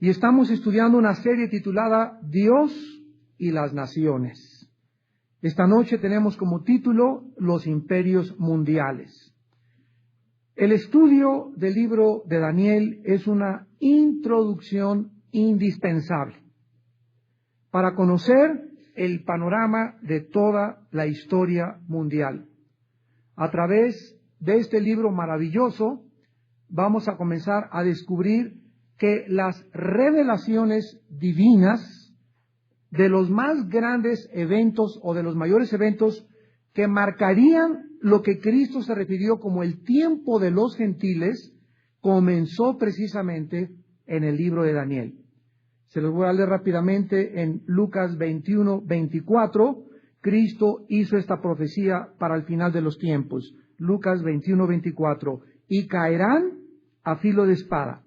y estamos estudiando una serie titulada Dios y las Naciones. Esta noche tenemos como título Los Imperios Mundiales. El estudio del libro de Daniel es una introducción indispensable para conocer el panorama de toda la historia mundial. A través de este libro maravilloso vamos a comenzar a descubrir que las revelaciones divinas de los más grandes eventos o de los mayores eventos que marcarían lo que Cristo se refirió como el tiempo de los gentiles comenzó precisamente en el libro de Daniel. Se los voy a leer rápidamente en Lucas 21:24. Cristo hizo esta profecía para el final de los tiempos. Lucas 21:24. Y caerán a filo de espada,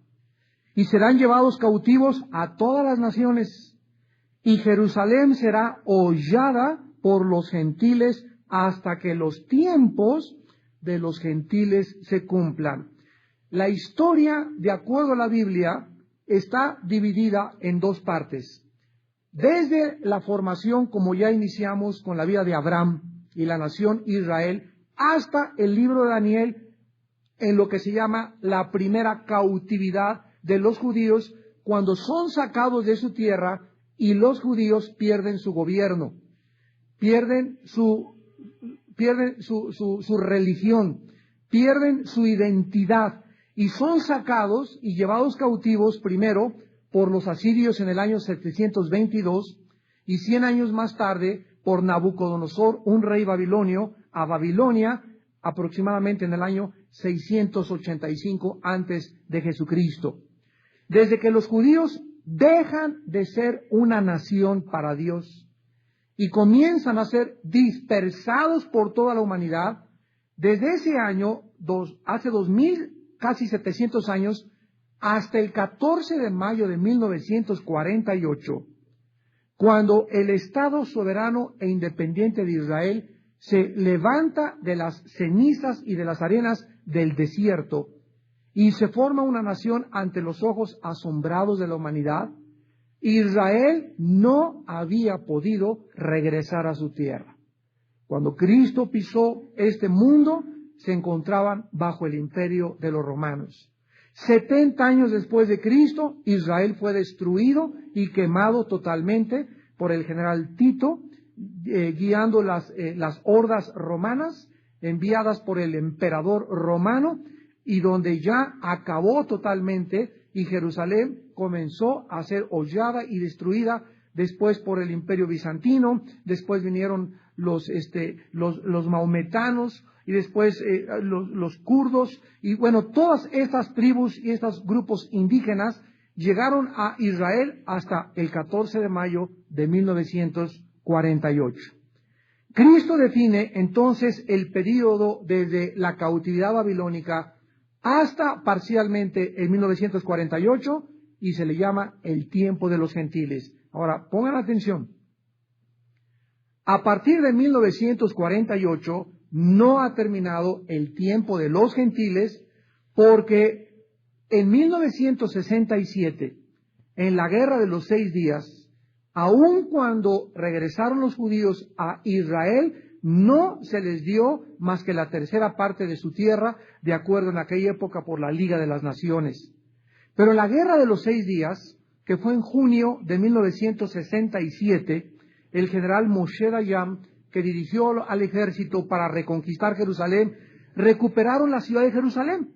y serán llevados cautivos a todas las naciones, y Jerusalén será hollada por los gentiles hasta que los tiempos de los gentiles se cumplan. La historia, de acuerdo a la Biblia, está dividida en dos partes. Desde la formación, como ya iniciamos con la vida de Abraham y la nación Israel, hasta el libro de Daniel, en lo que se llama la primera cautividad de los judíos, cuando son sacados de su tierra y los judíos pierden su gobierno, pierden su religión, pierden su identidad, y son sacados y llevados cautivos primero por los asirios en el año 722 y 100 años más tarde por Nabucodonosor, un rey babilonio, a Babilonia aproximadamente en el año 685 antes de Jesucristo. Desde que los judíos dejan de ser una nación para Dios y comienzan a ser dispersados por toda la humanidad, desde ese año, hace casi 700 años, hasta el 14 de mayo de 1948, cuando el Estado soberano e independiente de Israel se levanta de las cenizas y de las arenas del desierto y se forma una nación ante los ojos asombrados de la humanidad, Israel no había podido regresar a su tierra. Cuando Cristo pisó este mundo, se encontraban bajo el imperio de los romanos. 70 años después de Cristo, Israel fue destruido y quemado totalmente por el general Tito, guiando las hordas romanas enviadas por el emperador romano, y donde ya acabó totalmente, y Jerusalén comenzó a ser hollada y destruida después por el imperio bizantino. Después vinieron los maometanos, y después los kurdos, y bueno, todas estas tribus y estos grupos indígenas llegaron a Israel hasta el 14 de mayo de 1948. Cristo define entonces el período desde la cautividad babilónica hasta parcialmente en 1948, y se le llama el tiempo de los gentiles. Ahora, pongan atención. A partir de 1948 no ha terminado el tiempo de los gentiles, porque en 1967, en la Guerra de los 6 días, aun cuando regresaron los judíos a Israel, no se les dio más que la tercera parte de su tierra, de acuerdo en aquella época por la Liga de las Naciones. Pero en la Guerra de los 6 días, que fue en junio de 1967, el general Moshe Dayan, que dirigió al ejército para reconquistar Jerusalén, recuperaron la ciudad de Jerusalén.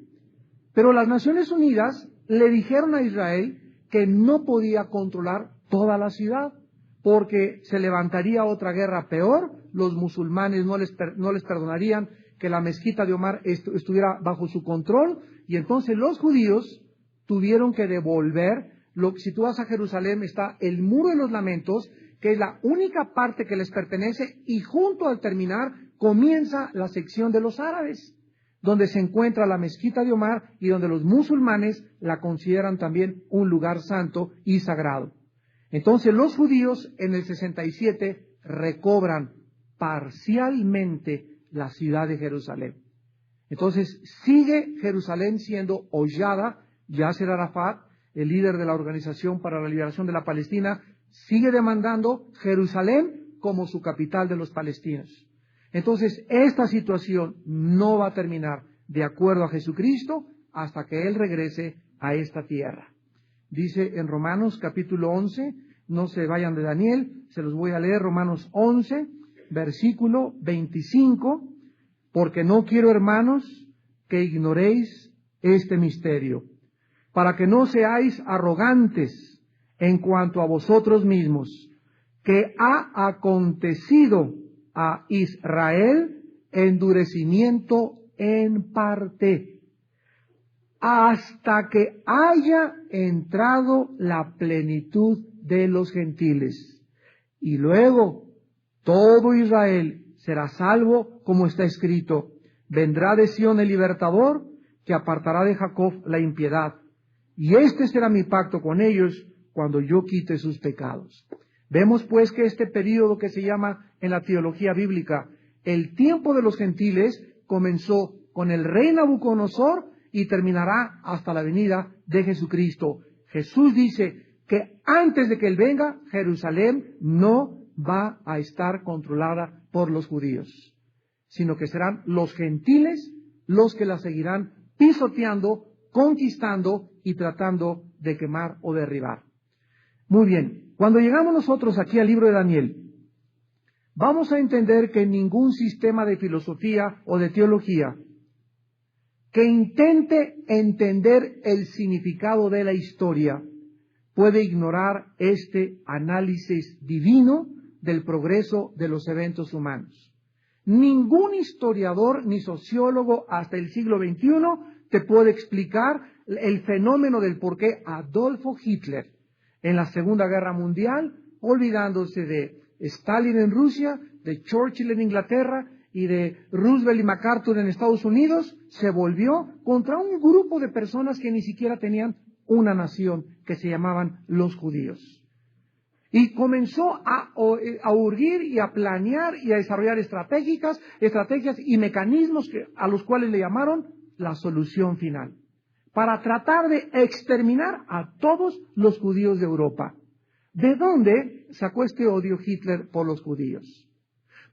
Pero las Naciones Unidas le dijeron a Israel que no podía controlar toda la ciudad, porque se levantaría otra guerra peor, los musulmanes no les perdonarían que la mezquita de Omar estuviera bajo su control, y entonces los judíos tuvieron que devolver. Si tú vas a Jerusalén está el Muro de los Lamentos, que es la única parte que les pertenece, y junto al terminar comienza la sección de los árabes, donde se encuentra la mezquita de Omar y donde los musulmanes la consideran también un lugar santo y sagrado. Entonces los judíos en el 67 recobran parcialmente la ciudad de Jerusalén. Entonces sigue Jerusalén siendo hollada. Yasser Arafat, el líder de la Organización para la Liberación de la Palestina, sigue demandando Jerusalén como su capital de los palestinos. Entonces, esta situación no va a terminar de acuerdo a Jesucristo hasta que Él regrese a esta tierra. Dice en Romanos capítulo 11, no se vayan de Daniel, se los voy a leer, Romanos 11, versículo 25, porque no quiero, hermanos, que ignoréis este misterio, para que no seáis arrogantes en cuanto a vosotros mismos, que ha acontecido a Israel endurecimiento en parte, hasta que haya entrado la plenitud de los gentiles. Y luego todo Israel será salvo, como está escrito: vendrá de Sión el libertador, que apartará de Jacob la impiedad. Y este será mi pacto con ellos cuando yo quite sus pecados. Vemos pues que este período que se llama en la teología bíblica el tiempo de los gentiles comenzó con el rey Nabucodonosor y terminará hasta la venida de Jesucristo. Jesús dice que antes de que Él venga, Jerusalén no va a estar controlada por los judíos, sino que serán los gentiles los que la seguirán pisoteando, conquistando y tratando de quemar o derribar. Muy bien, cuando llegamos nosotros aquí al libro de Daniel, vamos a entender que ningún sistema de filosofía o de teología que intente entender el significado de la historia puede ignorar este análisis divino del progreso de los eventos humanos. Ningún historiador ni sociólogo hasta el siglo XXI te puede explicar el fenómeno del por qué Adolfo Hitler en la Segunda Guerra Mundial, olvidándose de Stalin en Rusia, de Churchill en Inglaterra y de Roosevelt y MacArthur en Estados Unidos, se volvió contra un grupo de personas que ni siquiera tenían una nación, que se llamaban los judíos. Y comenzó a urgir y a planear y a desarrollar estrategias y mecanismos a los cuales le llamaron la solución final, para tratar de exterminar a todos los judíos de Europa. ¿De dónde sacó este odio Hitler por los judíos?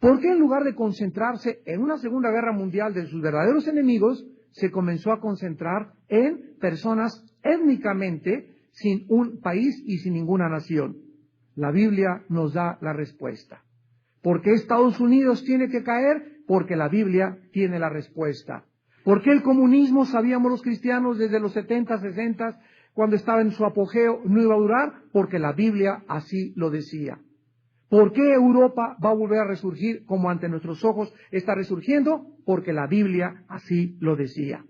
¿Por qué en lugar de concentrarse en una Segunda Guerra Mundial de sus verdaderos enemigos, se comenzó a concentrar en personas étnicamente sin un país y sin ninguna nación? La Biblia nos da la respuesta. ¿Por qué Estados Unidos tiene que caer? Porque la Biblia tiene la respuesta. ¿Por qué el comunismo, sabíamos los cristianos desde los 70, 60, cuando estaba en su apogeo, no iba a durar? Porque la Biblia así lo decía. ¿Por qué Europa va a volver a resurgir como ante nuestros ojos está resurgiendo? Porque la Biblia así lo decía.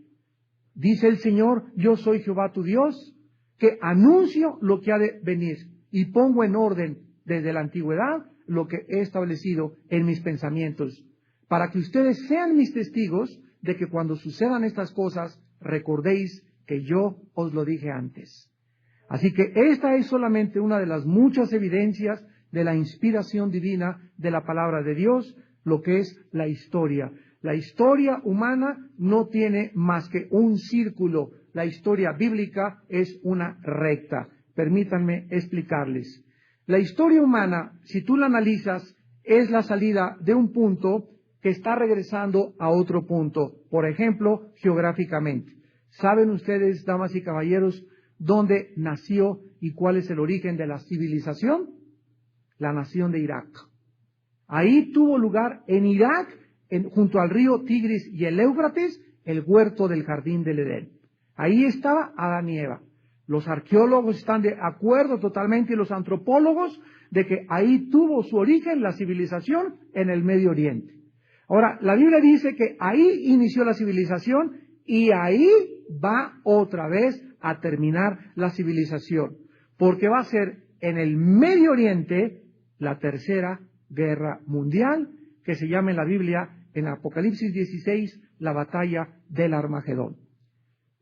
Dice el Señor: yo soy Jehová tu Dios, que anuncio lo que ha de venir y pongo en orden desde la antigüedad lo que he establecido en mis pensamientos, para que ustedes sean mis testigos de que cuando sucedan estas cosas recordéis que yo os lo dije antes. Así que esta es solamente una de las muchas evidencias de la inspiración divina de la palabra de Dios, lo que es la historia. La historia humana no tiene más que un círculo. La historia bíblica es una recta. Permítanme explicarles. La historia humana, si tú la analizas, es la salida de un punto que está regresando a otro punto. Por ejemplo, geográficamente. ¿Saben ustedes, damas y caballeros, dónde nació y cuál es el origen de la civilización? La nación de Irak. Ahí tuvo lugar en Irak, junto al río Tigris y el Éufrates, el huerto del jardín del Edén. Ahí estaba Adán y Eva. Los arqueólogos están de acuerdo totalmente, y los antropólogos, de que ahí tuvo su origen la civilización en el Medio Oriente. Ahora, la Biblia dice que ahí inició la civilización y ahí va otra vez a terminar la civilización, porque va a ser en el Medio Oriente la tercera guerra mundial, que se llama en la Biblia, en Apocalipsis 16, la batalla del Armagedón,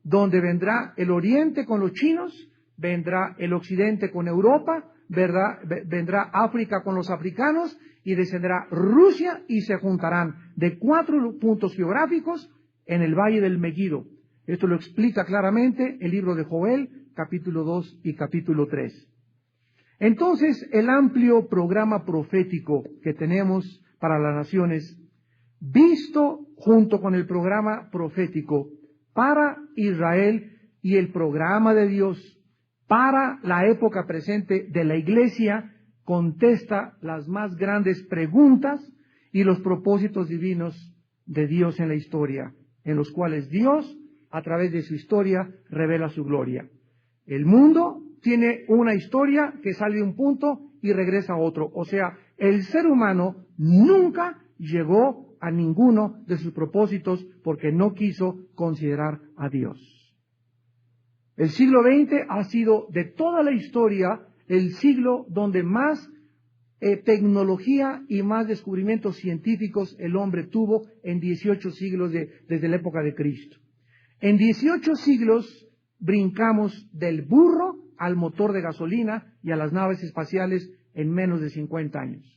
donde vendrá el Oriente con los chinos, vendrá el Occidente con Europa, vendrá África con los africanos y descenderá Rusia y se juntarán de 4 puntos geográficos en el Valle del Megiddo. Esto lo explica claramente el libro de Joel, capítulo 2 y capítulo 3. Entonces, el amplio programa profético que tenemos para las naciones, visto junto con el programa profético para Israel y el programa de Dios para la época presente de la Iglesia, contesta las más grandes preguntas y los propósitos divinos de Dios en la historia, en los cuales Dios, a través de su historia, revela su gloria. El mundo tiene una historia que sale de un punto y regresa a otro. O sea, el ser humano nunca llegó a ninguno de sus propósitos porque no quiso considerar a Dios. El siglo XX ha sido de toda la historia el siglo donde más tecnología y más descubrimientos científicos el hombre tuvo en 18 siglos desde la época de Cristo. En 18 siglos brincamos del burro al motor de gasolina y a las naves espaciales en menos de 50 años.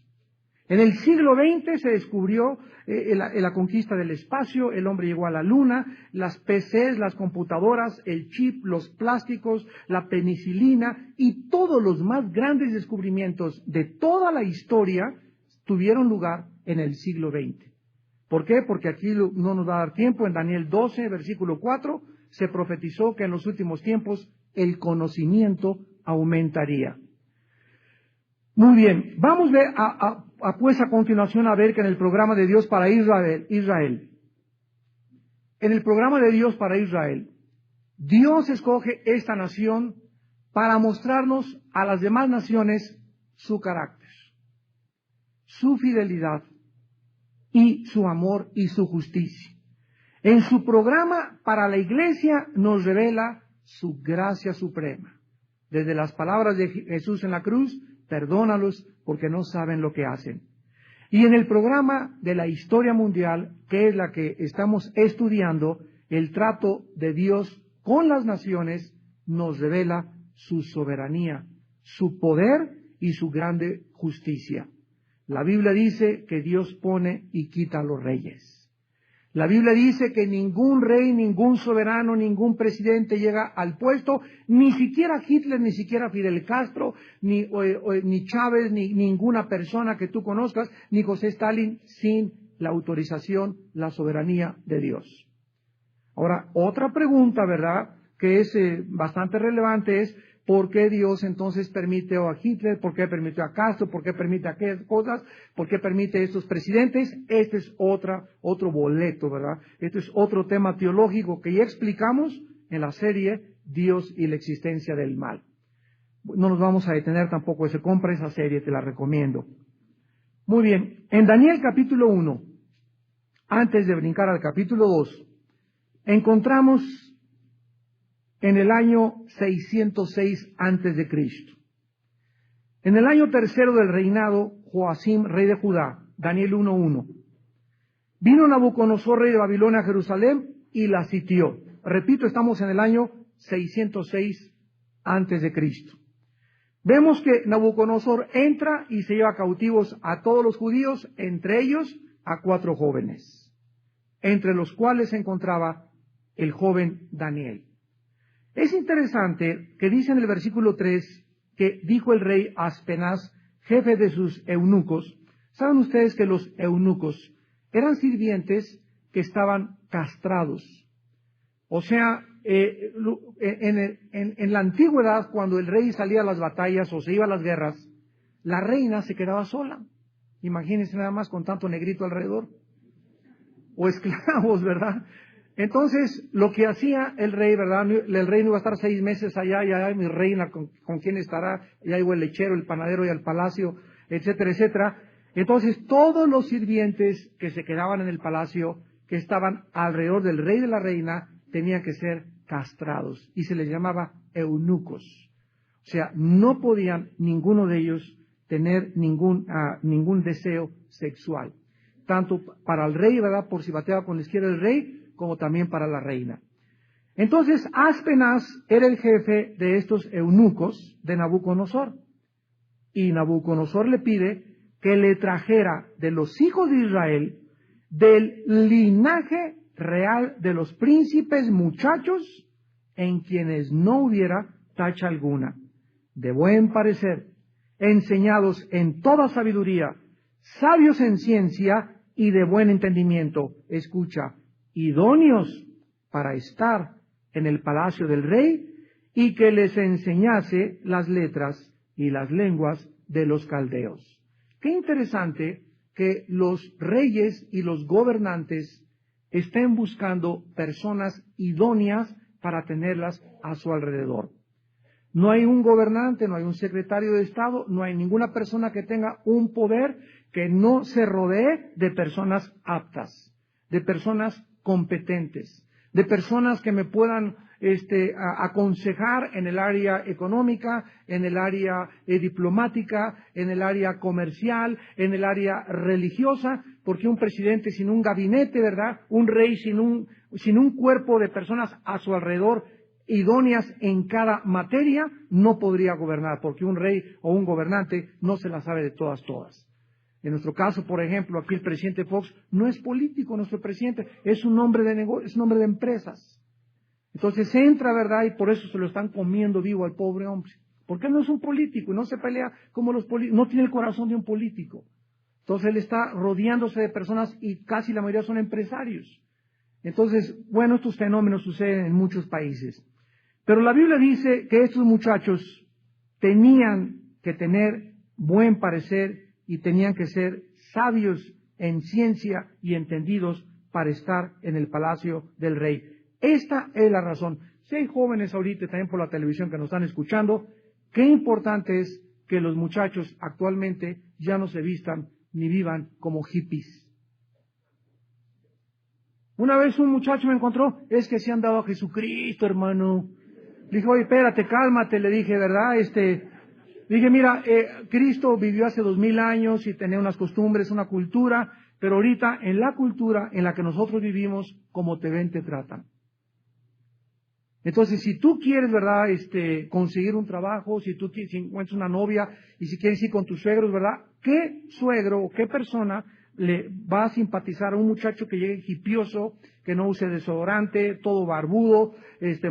En el siglo XX se descubrió la conquista del espacio, el hombre llegó a la luna, las PCs, las computadoras, el chip, los plásticos, la penicilina y todos los más grandes descubrimientos de toda la historia tuvieron lugar en el siglo XX. ¿Por qué? Porque aquí no nos va a dar tiempo. En Daniel 12, versículo 4, se profetizó que en los últimos tiempos el conocimiento aumentaría. Muy bien, vamos pues a continuación a ver que en el programa de Dios para Israel, en el programa de Dios para Israel, Dios escoge esta nación para mostrarnos a las demás naciones su carácter, su fidelidad y su amor y su justicia. En su programa para la iglesia nos revela su gracia suprema. Desde las palabras de Jesús en la cruz, perdónalos porque no saben lo que hacen. Y en el programa de la historia mundial, que es la que estamos estudiando, el trato de Dios con las naciones nos revela su soberanía, su poder y su grande justicia. La Biblia dice que Dios pone y quita a los reyes. La Biblia dice que ningún rey, ningún soberano, ningún presidente llega al puesto, ni siquiera Hitler, ni siquiera Fidel Castro, ni Chávez, ni ninguna persona que tú conozcas, ni José Stalin, sin la autorización, la soberanía de Dios. Ahora, otra pregunta, ¿verdad?, que es bastante relevante es, ¿por qué Dios entonces permite a Hitler? ¿Por qué permitió a Castro? ¿Por qué permite aquellas cosas? ¿Por qué permite a estos presidentes? Este es otro boleto, ¿verdad? Este es otro tema teológico que ya explicamos en la serie Dios y la existencia del mal. No nos vamos a detener tampoco, se compra esa serie, te la recomiendo. Muy bien, en Daniel capítulo 1, antes de brincar al capítulo 2, encontramos en el año 606 antes de Cristo. En el año tercero del reinado, Joacim, rey de Judá, Daniel 1:1, vino Nabucodonosor, rey de Babilonia, a Jerusalén y la sitió. Repito, estamos en el año 606 antes de Cristo. Vemos que Nabucodonosor entra y se lleva cautivos a todos los judíos, entre ellos a 4 jóvenes, entre los cuales se encontraba el joven Daniel. Es interesante que dice en el versículo 3 que dijo el rey Aspenaz, jefe de sus eunucos. ¿Saben ustedes que los eunucos eran sirvientes que estaban castrados? O sea, en la antigüedad, cuando el rey salía a las batallas o se iba a las guerras, la reina se quedaba sola. Imagínense nada más con tanto negrito alrededor. O esclavos, ¿verdad? Entonces, lo que hacía el rey, ¿verdad? El rey no iba a estar 6 meses allá, y allá mi reina, ¿con quién estará? Ya llegó el lechero, el panadero y al palacio, etcétera, etcétera. Entonces, todos los sirvientes que se quedaban en el palacio, que estaban alrededor del rey y de la reina, tenían que ser castrados, y se les llamaba eunucos. O sea, no podían ninguno de ellos tener ningún deseo sexual. Tanto para el rey, ¿verdad?, por si bateaba con la izquierda del rey, como también para la reina. Entonces, Aspenaz era el jefe de estos eunucos de Nabucodonosor. Y Nabucodonosor le pide que le trajera de los hijos de Israel, del linaje real de los príncipes muchachos, en quienes no hubiera tacha alguna, de buen parecer, enseñados en toda sabiduría, sabios en ciencia y de buen entendimiento. Escucha, idóneos para estar en el palacio del rey y que les enseñase las letras y las lenguas de los caldeos. Qué interesante que los reyes y los gobernantes estén buscando personas idóneas para tenerlas a su alrededor. No hay un gobernante, no hay un secretario de Estado, no hay ninguna persona que tenga un poder que no se rodee de personas aptas, de personas competentes, de personas que me puedan aconsejar en el área económica, en el área diplomática, en el área comercial, en el área religiosa, porque un presidente sin un gabinete, ¿verdad? Un rey sin un cuerpo de personas a su alrededor idóneas en cada materia, no podría gobernar, porque un rey o un gobernante no se la sabe de todas. En nuestro caso, por ejemplo, aquí el presidente Fox no es político, nuestro presidente es un hombre de negocios, es un hombre de empresas. Entonces entra, ¿verdad? Y por eso se lo están comiendo vivo al pobre hombre. Porque él no es un político y no se pelea como los políticos, no tiene el corazón de un político. Entonces él está rodeándose de personas y casi la mayoría son empresarios. Entonces, bueno, estos fenómenos suceden en muchos países. Pero la Biblia dice que estos muchachos tenían que tener buen parecer y tenían que ser sabios en ciencia y entendidos para estar en el palacio del rey. Esta es la razón. Si hay jóvenes ahorita también por la televisión que nos están escuchando, qué importante es que los muchachos actualmente ya no se vistan ni vivan como hippies. Una vez un muchacho me encontró, es que se han dado a Jesucristo, hermano. Le dije, oye, espérate, cálmate, le dije, ¿verdad? Dije, mira, Cristo vivió hace 2000 años y tenía unas costumbres, una cultura, pero ahorita en la cultura en la que nosotros vivimos, como te ven, te tratan. Entonces, si tú quieres, ¿verdad?, conseguir un trabajo, si encuentras una novia y si quieres ir con tus suegros, ¿verdad?, ¿qué suegro o qué persona le va a simpatizar a un muchacho que llegue hipioso, que no use desodorante, todo barbudo,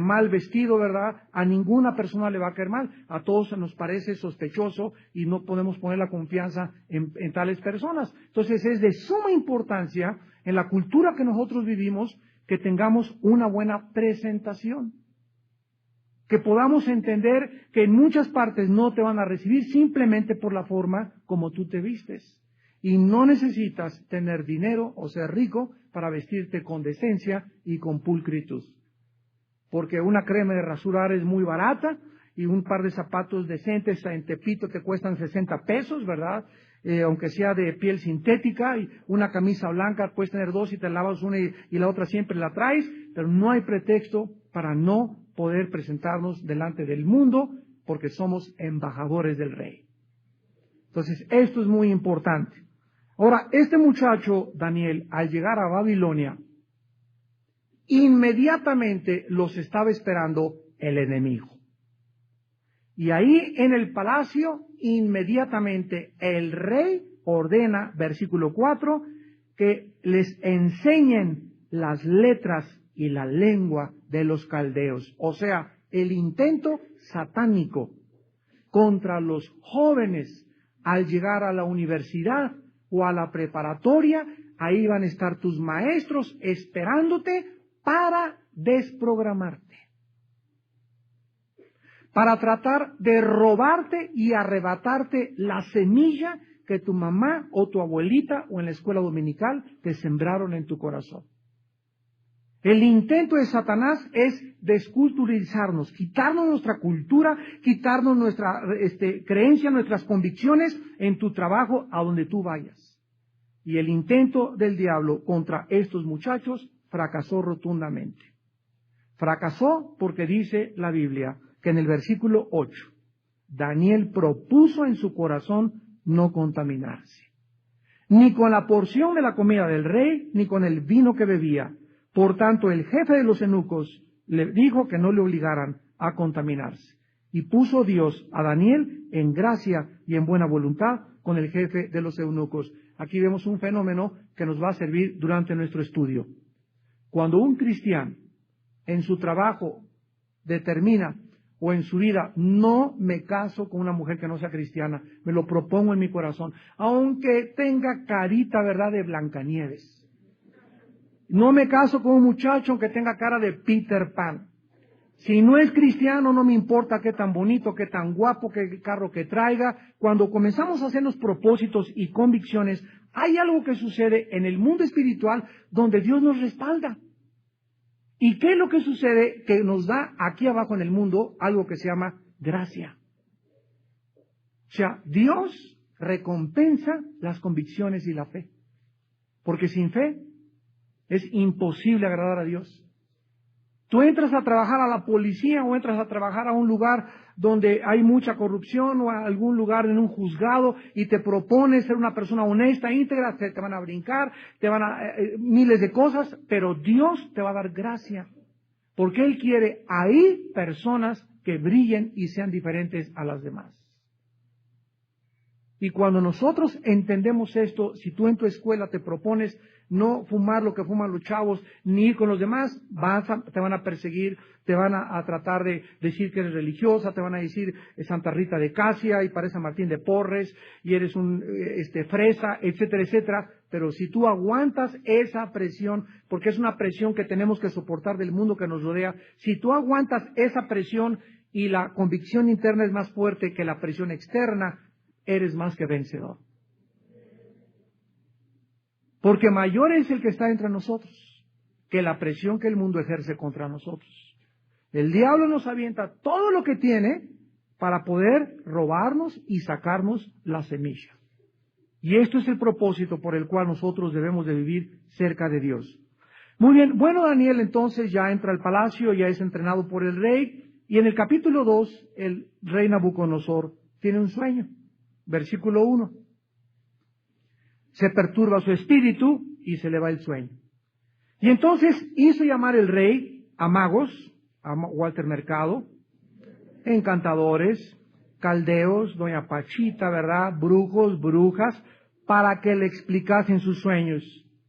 mal vestido, ¿verdad? A ninguna persona le va a caer mal. A todos se nos parece sospechoso y no podemos poner la confianza en tales personas. Entonces, es de suma importancia en la cultura que nosotros vivimos que tengamos una buena presentación. Que podamos entender que en muchas partes no te van a recibir simplemente por la forma como tú te vistes. Y no necesitas tener dinero o ser rico para vestirte con decencia y con pulcritud. Porque una crema de rasurar es muy barata y un par de zapatos decentes en Tepito te cuestan 60 pesos, ¿verdad? Aunque sea de piel sintética, y una camisa blanca puedes tener dos y te lavas una y la otra siempre la traes, pero no hay pretexto para no poder presentarnos delante del mundo porque somos embajadores del rey. Entonces, esto es muy importante. Ahora, este muchacho, Daniel, al llegar a Babilonia, inmediatamente los estaba esperando el enemigo. Y ahí en el palacio, inmediatamente el rey ordena, versículo 4, que les enseñen las letras y la lengua de los caldeos. O sea, el intento satánico contra los jóvenes al llegar a la universidad o a la preparatoria, ahí van a estar tus maestros esperándote para desprogramarte, para tratar de robarte y arrebatarte la semilla que tu mamá o tu abuelita o en la escuela dominical te sembraron en tu corazón. El intento de Satanás es desculturizarnos, quitarnos nuestra cultura, quitarnos nuestra creencia, nuestras convicciones en tu trabajo, a donde tú vayas. Y el intento del diablo contra estos muchachos fracasó rotundamente. Fracasó porque dice la Biblia que en el versículo 8, Daniel propuso en su corazón no contaminarse, ni con la porción de la comida del rey, ni con el vino que bebía. Por tanto, el jefe de los eunucos le dijo que no le obligaran a contaminarse. Y puso Dios a Daniel en gracia y en buena voluntad con el jefe de los eunucos. Aquí vemos un fenómeno que nos va a servir durante nuestro estudio. Cuando un cristiano en su trabajo determina o en su vida, no me caso con una mujer que no sea cristiana. Me lo propongo en mi corazón. Aunque tenga carita, ¿verdad?, de Blancanieves. No me caso con un muchacho aunque tenga cara de Peter Pan. Si no es cristiano, no me importa qué tan bonito, qué tan guapo, qué carro que traiga. Cuando comenzamos a hacernos propósitos y convicciones, hay algo que sucede en el mundo espiritual donde Dios nos respalda. ¿Y qué es lo que sucede? Que nos da aquí abajo en el mundo algo que se llama gracia. O sea, Dios recompensa las convicciones y la fe. Porque sin fe es imposible agradar a Dios. Tú entras a trabajar a la policía o entras a trabajar a un lugar donde hay mucha corrupción o a algún lugar en un juzgado y te propones ser una persona honesta, íntegra, te van a brincar, te van a miles de cosas, pero Dios te va a dar gracia. Porque Él quiere ahí personas que brillen y sean diferentes a las demás. Y cuando nosotros entendemos esto, si tú en tu escuela te propones no fumar lo que fuman los chavos, ni ir con los demás, te van a perseguir, te van a tratar de decir que eres religiosa, te van a decir Santa Rita de Casia y parece Martín de Porres y eres un fresa, etcétera, etcétera. Pero si tú aguantas esa presión, porque es una presión que tenemos que soportar del mundo que nos rodea, si tú aguantas esa presión y la convicción interna es más fuerte que la presión externa, eres más que vencedor. Porque mayor es el que está entre nosotros que la presión que el mundo ejerce contra nosotros. El diablo nos avienta todo lo que tiene para poder robarnos y sacarnos la semilla. Y esto es el propósito por el cual nosotros debemos de vivir cerca de Dios. Muy bien, bueno, Daniel entonces ya entra al palacio, ya es entrenado por el rey, y en el capítulo 2, el rey Nabucodonosor tiene un sueño. Versículo 1. Se perturba su espíritu y se le va el sueño. Y entonces hizo llamar el rey a magos, a Walter Mercado, encantadores, caldeos, doña Pachita, ¿verdad?, brujos, brujas, para que le explicasen sus sueños.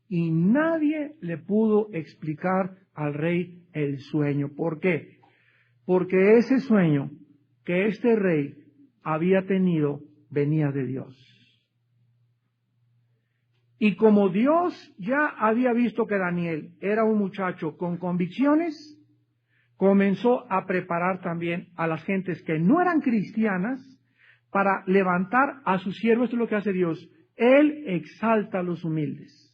Y nadie le pudo explicar al rey el sueño. ¿Por qué? Porque ese sueño que este rey había tenido venía de Dios. Y como Dios ya había visto que Daniel era un muchacho con convicciones, comenzó a preparar también a las gentes que no eran cristianas para levantar a sus siervos. Esto es lo que hace Dios. Él exalta a los humildes.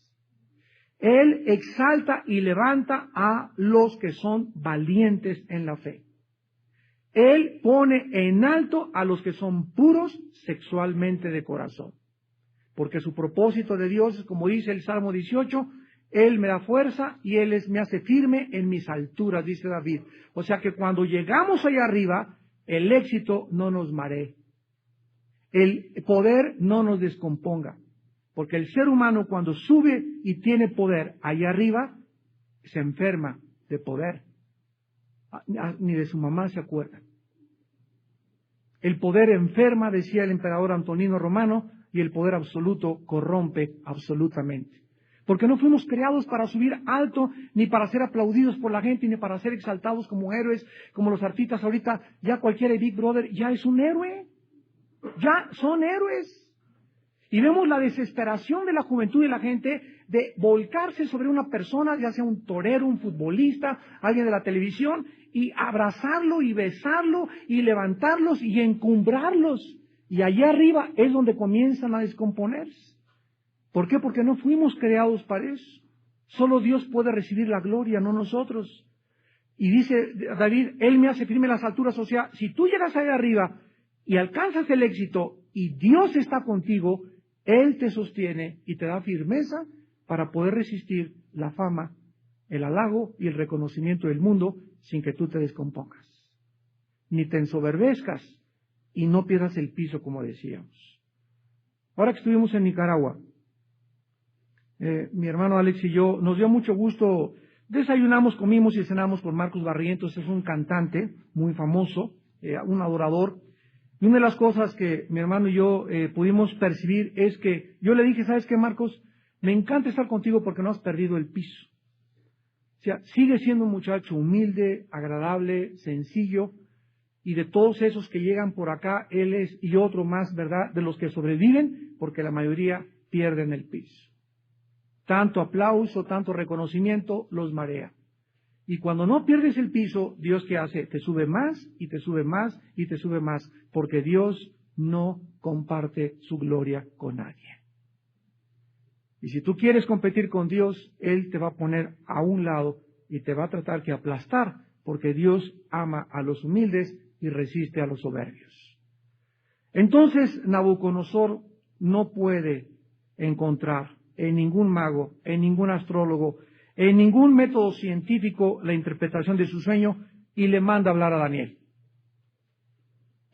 Él exalta y levanta a los que son valientes en la fe. Él pone en alto a los que son puros sexualmente de corazón. Porque su propósito de Dios es, como dice el Salmo 18, Él me da fuerza y Él me hace firme en mis alturas, dice David. O sea que cuando llegamos allá arriba, el éxito no nos maree. El poder no nos descomponga. Porque el ser humano cuando sube y tiene poder allá arriba, se enferma de poder. Ni de su mamá se acuerda. El poder enferma, decía el emperador Antonino Romano, y el poder absoluto corrompe absolutamente. Porque no fuimos creados para subir alto, ni para ser aplaudidos por la gente, ni para ser exaltados como héroes, como los artistas ahorita. Ya cualquier Big Brother ya es un héroe. Ya son héroes. Y vemos la desesperación de la juventud y la gente de volcarse sobre una persona, ya sea un torero, un futbolista, alguien de la televisión, y abrazarlo y besarlo y levantarlos y encumbrarlos. Y allá arriba es donde comienzan a descomponerse. ¿Por qué? Porque no fuimos creados para eso. Solo Dios puede recibir la gloria, no nosotros. Y dice David, Él me hace firme en las alturas. O sea, si tú llegas allá arriba y alcanzas el éxito y Dios está contigo, Él te sostiene y te da firmeza para poder resistir la fama, el halago y el reconocimiento del mundo sin que tú te descompongas. Ni te ensoberbezcas y no pierdas el piso, como decíamos. Ahora que estuvimos en Nicaragua, mi hermano Alex y yo, nos dio mucho gusto, desayunamos, comimos y cenamos con Marcos Barrientos. Es un cantante muy famoso, un adorador. Y una de las cosas que mi hermano y yo pudimos percibir es que yo le dije, ¿sabes qué, Marcos? Me encanta estar contigo porque no has perdido el piso. O sea, sigue siendo un muchacho humilde, agradable, sencillo, y de todos esos que llegan por acá, él es y otro más, ¿verdad?, de los que sobreviven, porque la mayoría pierden el piso. Tanto aplauso, tanto reconocimiento los marea. Y cuando no pierdes el piso, Dios, ¿qué hace? Te sube más y te sube más y te sube más, porque Dios no comparte su gloria con nadie. Y si tú quieres competir con Dios, Él te va a poner a un lado y te va a tratar que aplastar, porque Dios ama a los humildes y resiste a los soberbios. Entonces Nabucodonosor no puede encontrar en ningún mago, en ningún astrólogo, en ningún método científico la interpretación de su sueño y le manda a hablar a Daniel.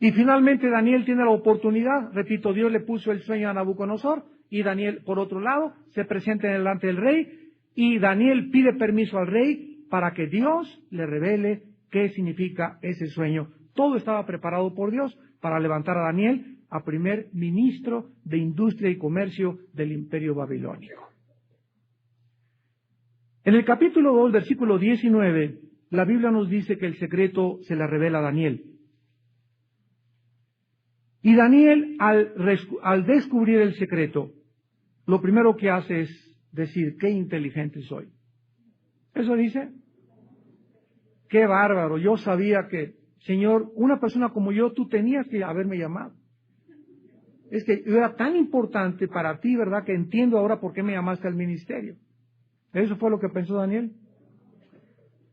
Y finalmente Daniel tiene la oportunidad, repito, Dios le puso el sueño a Nabucodonosor y Daniel, por otro lado, se presenta delante del rey y Daniel pide permiso al rey para que Dios le revele qué significa ese sueño. Todo estaba preparado por Dios para levantar a Daniel a primer ministro de Industria y Comercio del Imperio Babilónico. En el capítulo 2, versículo 19, la Biblia nos dice que el secreto se le revela a Daniel. Y Daniel, al descubrir el secreto, lo primero que hace es decir, qué inteligente soy. ¿Eso dice? Qué bárbaro, yo sabía que, Señor, una persona como yo, tú tenías que haberme llamado. Es que yo era tan importante para ti, ¿verdad?, que entiendo ahora por qué me llamaste al ministerio. Eso fue lo que pensó Daniel.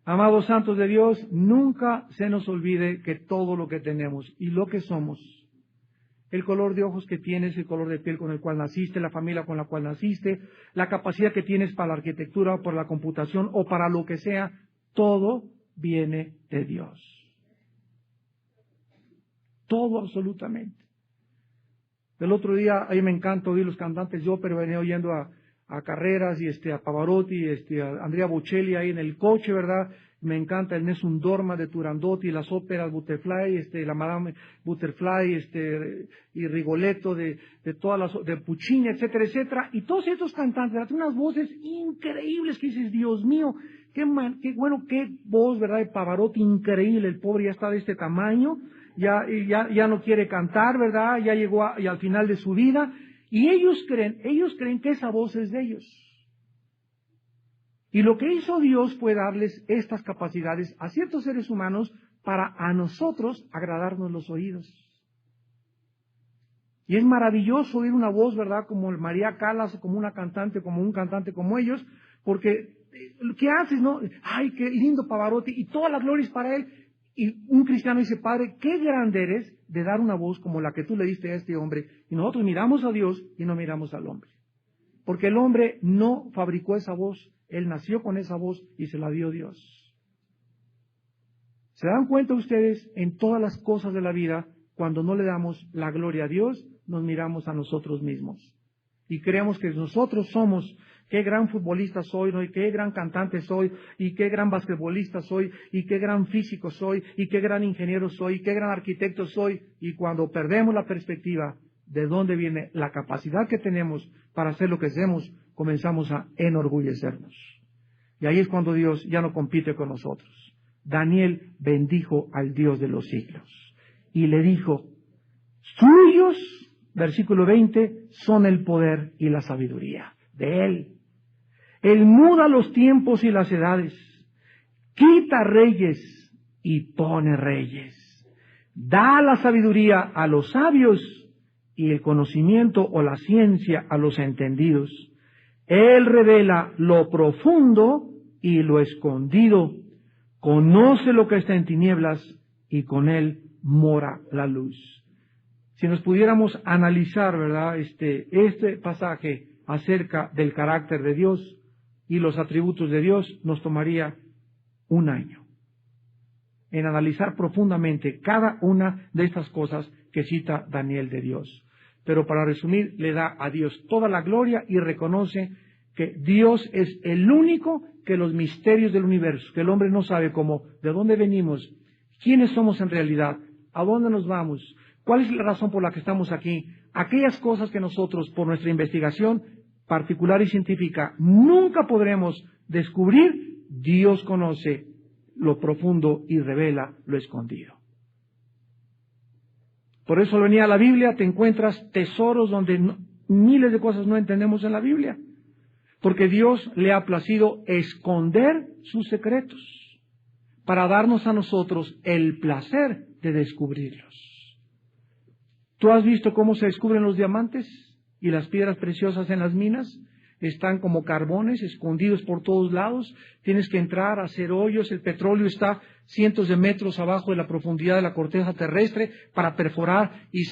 Amados santos de Dios, nunca se nos olvide que todo lo que tenemos y lo que somos, el color de ojos que tienes, el color de piel con el cual naciste, la familia con la cual naciste, la capacidad que tienes para la arquitectura o para la computación o para lo que sea, todo viene de Dios. Todo absolutamente. El otro día, a mí me encanta oír los cantantes, yo pero venía oyendo a Carreras y a Pavarotti, a Andrea Bocelli ahí en el coche, ¿verdad? Me encanta el Nessun Dorma de Turandotti, las óperas Butterfly, la Madame Butterfly, y Rigoletto de todas las, de Puccini, etcétera, etcétera. Y todos estos cantantes, ¿verdad?, tienen unas voces increíbles que dices, Dios mío, qué voz, ¿verdad?, de Pavarotti, increíble, el pobre ya está de este tamaño, ya no quiere cantar, ¿verdad?, ya llegó al final de su vida, y ellos creen que esa voz es de ellos. Y lo que hizo Dios fue darles estas capacidades a ciertos seres humanos para a nosotros agradarnos los oídos. Y es maravilloso oír una voz, ¿verdad?, como el María Callas, como una cantante, como un cantante como ellos, porque ¿qué haces, no? ¡Ay, qué lindo Pavarotti! Y toda la gloria es para él. Y un cristiano dice, Padre, qué grande eres de dar una voz como la que tú le diste a este hombre. Y nosotros miramos a Dios y no miramos al hombre. Porque el hombre no fabricó esa voz, él nació con esa voz y se la dio Dios. ¿Se dan cuenta ustedes? En todas las cosas de la vida, cuando no le damos la gloria a Dios, nos miramos a nosotros mismos. Y creemos que nosotros somos, qué gran futbolista soy, ¿no?, y qué gran cantante soy, y qué gran basquetbolista soy, y qué gran físico soy, y qué gran ingeniero soy, y qué gran arquitecto soy. Y cuando perdemos la perspectiva de dónde viene la capacidad que tenemos para hacer lo que hacemos, comenzamos a enorgullecernos. Y ahí es cuando Dios ya no compite con nosotros. Daniel bendijo al Dios de los siglos y le dijo, suyos, versículo 20, son el poder y la sabiduría de Él. Él muda los tiempos y las edades, quita reyes y pone reyes, da la sabiduría a los sabios y el conocimiento o la ciencia a los entendidos. Él revela lo profundo y lo escondido, conoce lo que está en tinieblas y con Él mora la luz. Si nos pudiéramos analizar, ¿verdad?, este pasaje acerca del carácter de Dios y los atributos de Dios, nos tomaría un año en analizar profundamente cada una de estas cosas que cita Daniel de Dios. Pero para resumir, le da a Dios toda la gloria y reconoce que Dios es el único que los misterios del universo, que el hombre no sabe cómo, de dónde venimos, quiénes somos en realidad, a dónde nos vamos, cuál es la razón por la que estamos aquí, aquellas cosas que nosotros, por nuestra investigación particular y científica, nunca podremos descubrir, Dios conoce lo profundo y revela lo escondido. Por eso al venir a la Biblia te encuentras tesoros donde miles de cosas no entendemos en la Biblia. Porque Dios le ha placido esconder sus secretos para darnos a nosotros el placer de descubrirlos. ¿Tú has visto cómo se descubren los diamantes y las piedras preciosas en las minas? Están como carbones escondidos por todos lados. Tienes que entrar a hacer hoyos. El petróleo está cientos de metros abajo de la profundidad de la corteza terrestre para perforar y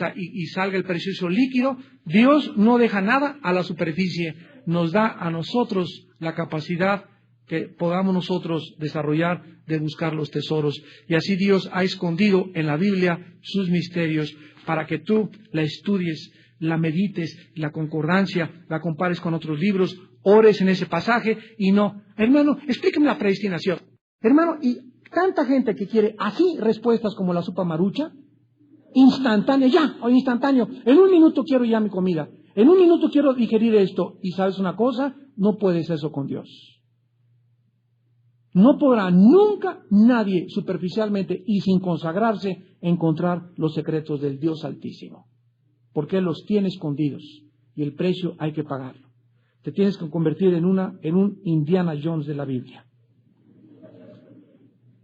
salga el precioso líquido. Dios no deja nada a la superficie. Nos da a nosotros la capacidad que podamos nosotros desarrollar de buscar los tesoros. Y así Dios ha escondido en la Biblia sus misterios para que tú la estudies, la medites, la concordancia, la compares con otros libros, ores en ese pasaje y no, hermano, explíqueme la predestinación. Hermano, y tanta gente que quiere así respuestas como la sopa marucha, instantánea, ya, o instantáneo, en un minuto quiero ya mi comida, en un minuto quiero digerir esto, y sabes una cosa, no puedes eso con Dios. No podrá nunca nadie superficialmente y sin consagrarse encontrar los secretos del Dios Altísimo. Porque Él los tiene escondidos y el precio hay que pagarlo. Te tienes que convertir en un Indiana Jones de la Biblia.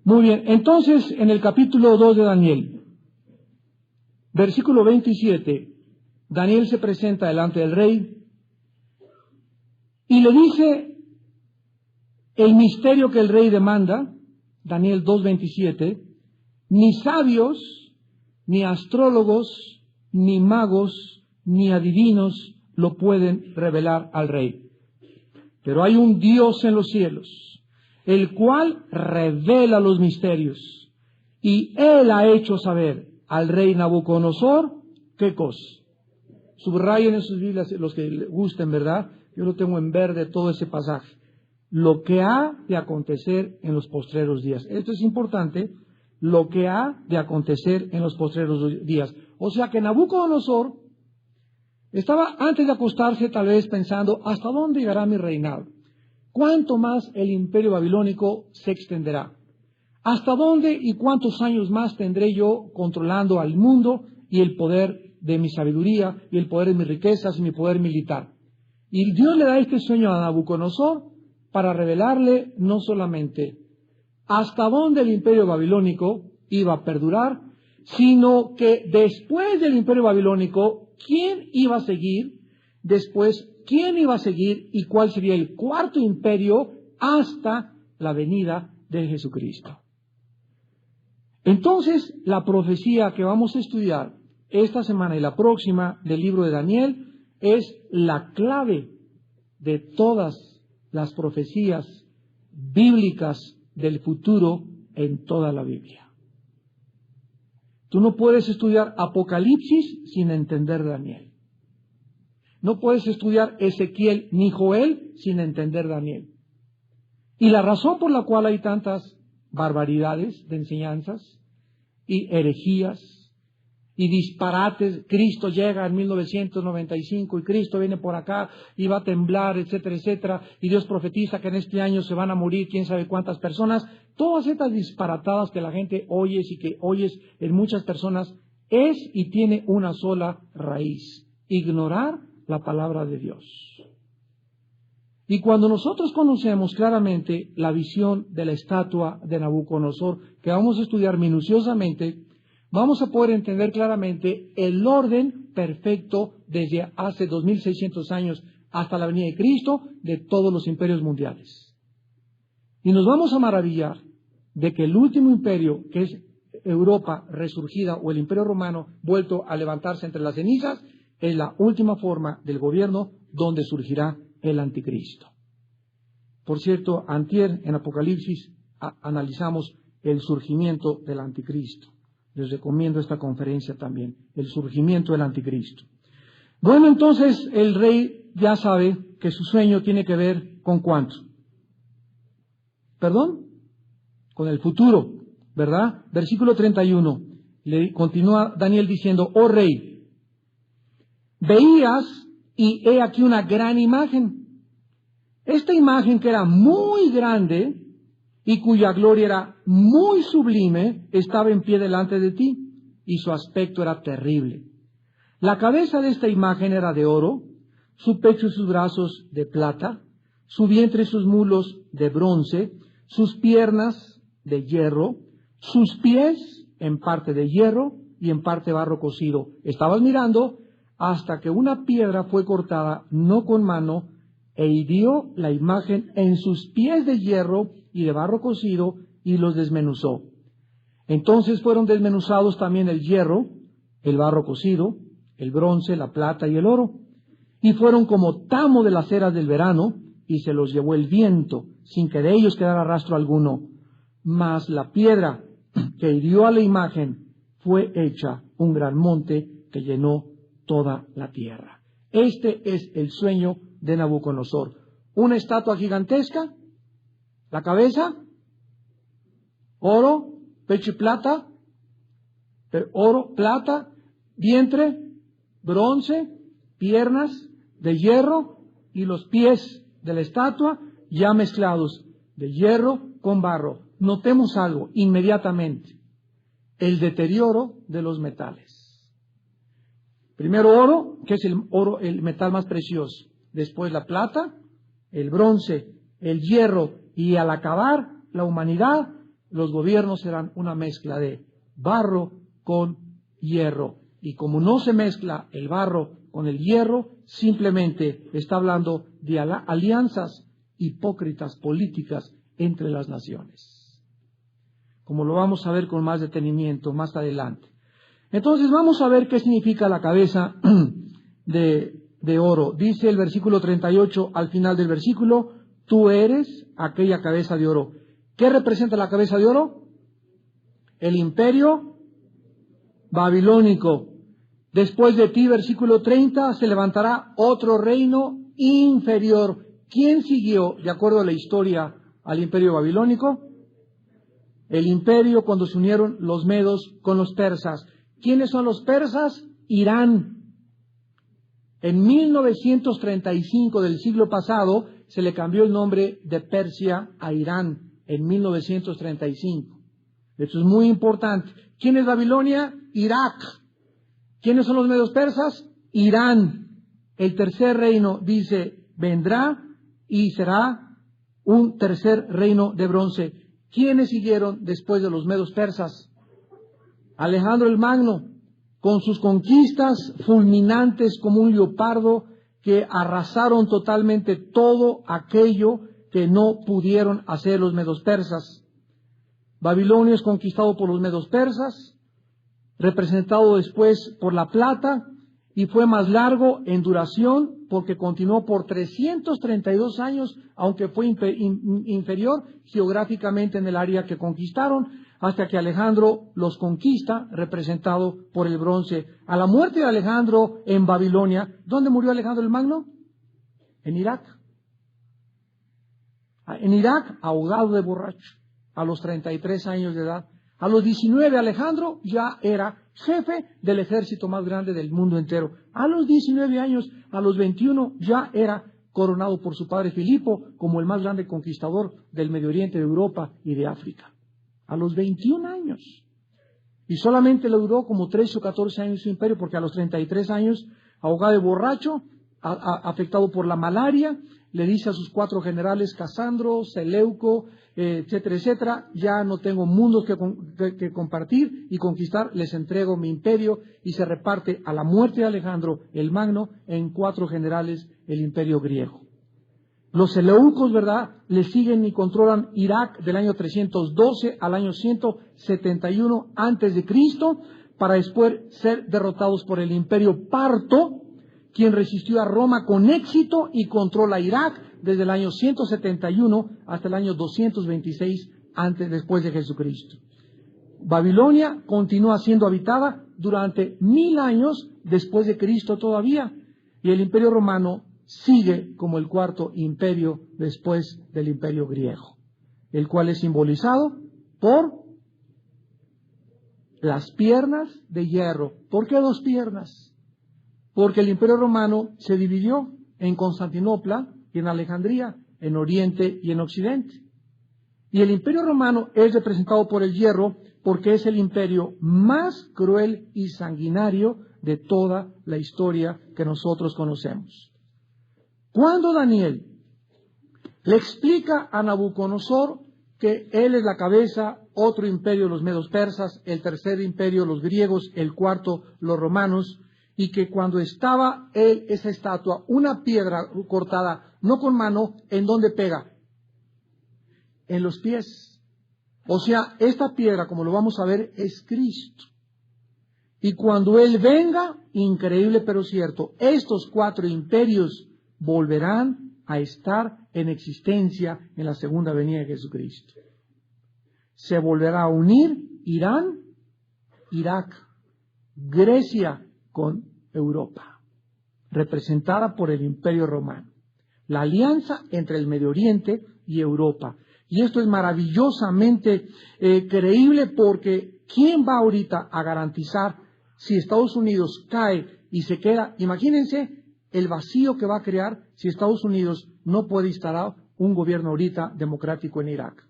Muy bien, entonces en el capítulo 2 de Daniel, versículo 27, Daniel se presenta delante del rey y le dice el misterio que el rey demanda, Daniel 2:27, ni sabios, ni astrólogos, ni magos, ni adivinos lo pueden revelar al rey. Pero hay un Dios en los cielos, el cual revela los misterios, y Él ha hecho saber al rey Nabucodonosor, ¿qué cosa? Subrayen en sus Biblias los que le gusten, ¿verdad? Yo lo tengo en verde todo ese pasaje. Lo que ha de acontecer en los postreros días. Esto es importante, lo que ha de acontecer en los postreros días. O sea que Nabucodonosor estaba antes de acostarse tal vez pensando, ¿hasta dónde llegará mi reinado? ¿Cuánto más el imperio babilónico se extenderá? ¿Hasta dónde y cuántos años más tendré yo controlando al mundo y el poder de mi sabiduría y el poder de mis riquezas y mi poder militar? Y Dios le da este sueño a Nabucodonosor para revelarle no solamente hasta dónde el imperio babilónico iba a perdurar, sino que después del imperio babilónico, ¿quién iba a seguir? Después, ¿quién iba a seguir? ¿Y cuál sería el cuarto imperio hasta la venida de Jesucristo? Entonces, la profecía que vamos a estudiar esta semana y la próxima del libro de Daniel es la clave de todas las profecías bíblicas del futuro en toda la Biblia. Tú no puedes estudiar Apocalipsis sin entender Daniel. No puedes estudiar Ezequiel ni Joel sin entender Daniel. Y la razón por la cual hay tantas barbaridades de enseñanzas y herejías y disparates, Cristo llega en 1995 y Cristo viene por acá y va a temblar, etcétera, etcétera, y Dios profetiza que en este año se van a morir quién sabe cuántas personas, todas estas disparatadas que la gente oye y que oyes en muchas personas, es y tiene una sola raíz: ignorar la palabra de Dios. Y cuando nosotros conocemos claramente la visión de la estatua de Nabucodonosor, que vamos a estudiar minuciosamente, vamos a poder entender claramente el orden perfecto desde hace 2600 años hasta la venida de Cristo de todos los imperios mundiales. Y nos vamos a maravillar de que el último imperio, que es Europa resurgida o el imperio romano vuelto a levantarse entre las cenizas, es la última forma del gobierno donde surgirá el anticristo. Por cierto, antier en Apocalipsis analizamos el surgimiento del anticristo. Les recomiendo esta conferencia también, el surgimiento del anticristo. Bueno, entonces el rey ya sabe que su sueño tiene que ver con ¿cuánto? ¿Perdón? Con el futuro, ¿verdad? Versículo 31. Le continúa Daniel diciendo, oh rey, veías y he aquí una gran imagen. Esta imagen que era muy grande y cuya gloria era muy sublime, estaba en pie delante de ti. y su aspecto era terrible. La cabeza de esta imagen era de oro, su pecho y sus brazos de plata, su vientre y sus mulos de bronce, sus piernas de hierro, sus pies en parte de hierro y en parte barro cocido. Estabas mirando hasta que una piedra fue cortada, no con mano, e hirió la imagen en sus pies de hierro y de barro cocido y los desmenuzó. Entonces fueron desmenuzados también el hierro, el barro cocido, el bronce, la plata y el oro, y fueron como tamo de las eras del verano, y se los llevó el viento, sin que de ellos quedara rastro alguno. Mas la piedra que hirió a la imagen fue hecha un gran monte que llenó toda la tierra. Este es el sueño de Nabucodonosor. Una estatua gigantesca, la cabeza, oro, pecho y plata, oro, plata, vientre, bronce, piernas de hierro y los pies de la estatua ya mezclados de hierro con barro. Notemos algo inmediatamente: el deterioro de los metales. Primero oro, que es el oro, el metal más precioso. Después la plata, el bronce, el hierro, y al acabar la humanidad, los gobiernos serán una mezcla de barro con hierro. Y como no se mezcla el barro con el hierro, simplemente está hablando de alianzas hipócritas políticas entre las naciones, como lo vamos a ver con más detenimiento más adelante. Entonces vamos a ver qué significa la cabeza de oro. Dice el versículo 38 al final del versículo: tú eres aquella cabeza de oro. ¿Qué representa la cabeza de oro? El imperio babilónico. Después de ti, versículo 30, se levantará otro reino inferior. ¿Quién siguió, de acuerdo a la historia, al imperio babilónico? El imperio cuando se unieron los medos con los persas. ¿Quiénes son los persas? Irán. En 1935 del siglo pasado se le cambió el nombre de Persia a Irán, en 1935. Esto es muy importante. ¿Quién es Babilonia? Irak. ¿Quiénes son los medos persas? Irán. El tercer reino, dice, vendrá y será un tercer reino de bronce. ¿Quiénes siguieron después de los medos persas? Alejandro el Magno, con sus conquistas fulminantes como un leopardo, que arrasaron totalmente todo aquello que no pudieron hacer los medos persas. Babilonia es conquistado por los medos persas, representado después por la plata, y fue más largo en duración porque continuó por 332 años, aunque fue inferior geográficamente en el área que conquistaron, hasta que Alejandro los conquista, representado por el bronce. A la muerte de Alejandro en Babilonia, ¿dónde murió Alejandro el Magno? En Irak. En Irak, ahogado de borracho, a los 33 años de edad. A los 19 Alejandro ya era jefe del ejército más grande del mundo entero. A los 19 años, a los 21 ya era coronado por su padre Filipo como el más grande conquistador del Medio Oriente, de Europa y de África. A los 21 años. Y solamente le duró como 13 o 14 años su imperio, porque a los 33 años, ahogado de borracho, afectado por la malaria, le dice a sus 4 generales, Casandro, Seleuco, etcétera, etcétera: ya no tengo mundos que compartir y conquistar, les entrego mi imperio, y se reparte a la muerte de Alejandro el Magno en 4 generales el imperio griego. Los seleucos, ¿verdad?, le siguen y controlan Irak del año 312 al año 171 antes de Cristo, para después ser derrotados por el imperio parto, quien resistió a Roma con éxito y controla Irak desde el año 171 hasta el año 226 después de Jesucristo. Babilonia continúa siendo habitada durante 1000 años después de Cristo todavía, y el imperio romano sigue como el 4º imperio después del imperio griego, el cual es simbolizado por las piernas de hierro. ¿Por qué 2 piernas? Porque el imperio romano se dividió en Constantinopla y en Alejandría, en Oriente y en Occidente. Y el imperio romano es representado por el hierro, porque es el imperio más cruel y sanguinario de toda la historia que nosotros conocemos. Cuando Daniel le explica a Nabucodonosor que él es la cabeza, otro imperio los medos persas, el tercer imperio los griegos, el cuarto los romanos, y que cuando estaba él, esa estatua, una piedra cortada, no con mano, ¿en dónde pega? En los pies. O sea, esta piedra, como lo vamos a ver, es Cristo. Y cuando Él venga, increíble pero cierto, estos 4 imperios volverán a estar en existencia en la segunda venida de Jesucristo. Se volverá a unir Irán, Irak, Grecia con Europa, representada por el Imperio Romano. La alianza entre el Medio Oriente y Europa. Y esto es maravillosamente creíble porque ¿quién va ahorita a garantizar si Estados Unidos cae y se queda? Imagínense el vacío que va a crear si Estados Unidos no puede instalar un gobierno ahorita democrático en Irak.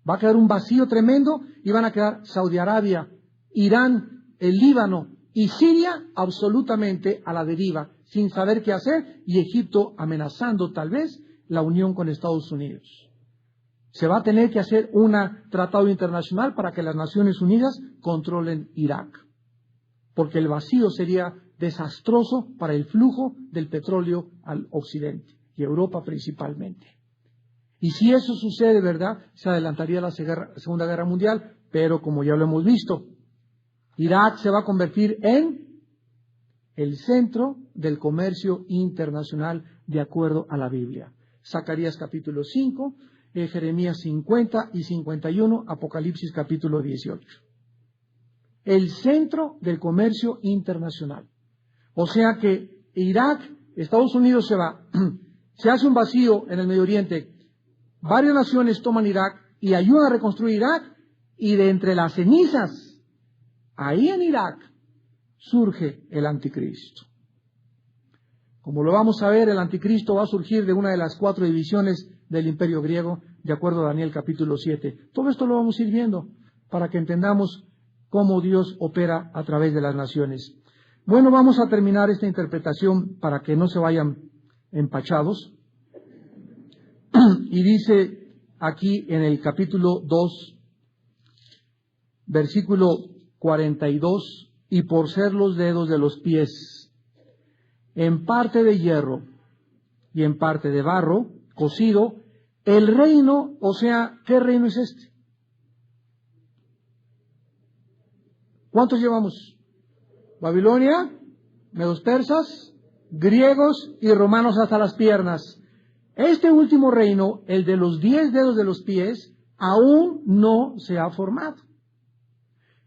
Va a quedar un vacío tremendo y van a quedar Saudi Arabia, Irán, el Líbano y Siria absolutamente a la deriva, sin saber qué hacer, y Egipto amenazando tal vez la unión con Estados Unidos. Se va a tener que hacer un tratado internacional para que las Naciones Unidas controlen Irak, porque el vacío sería desastroso para el flujo del petróleo al occidente y Europa principalmente. Y si eso sucede, ¿verdad?, se adelantaría la Segunda Guerra Mundial, pero como ya lo hemos visto, Irak se va a convertir en el centro del comercio internacional de acuerdo a la Biblia. Zacarías capítulo 5, Jeremías 50 y 51, Apocalipsis capítulo 18. El centro del comercio internacional. O sea que Irak, Estados Unidos se va, se hace un vacío en el Medio Oriente, varias naciones toman Irak y ayudan a reconstruir Irak, y de entre las cenizas, ahí en Irak, surge el anticristo. Como lo vamos a ver, el anticristo va a surgir de una de las 4 divisiones del imperio griego, de acuerdo a Daniel capítulo 7. Todo esto lo vamos a ir viendo para que entendamos cómo Dios opera a través de las naciones. Bueno, vamos a terminar esta interpretación para que no se vayan empachados. Y dice aquí en el capítulo 2, versículo 42, y por ser los dedos de los pies, en parte de hierro y en parte de barro, cocido, el reino, o sea, ¿qué reino es este? ¿Cuántos llevamos? Babilonia, medos persas, griegos y romanos hasta las piernas. Este último reino, el de los 10 dedos de los pies, aún no se ha formado.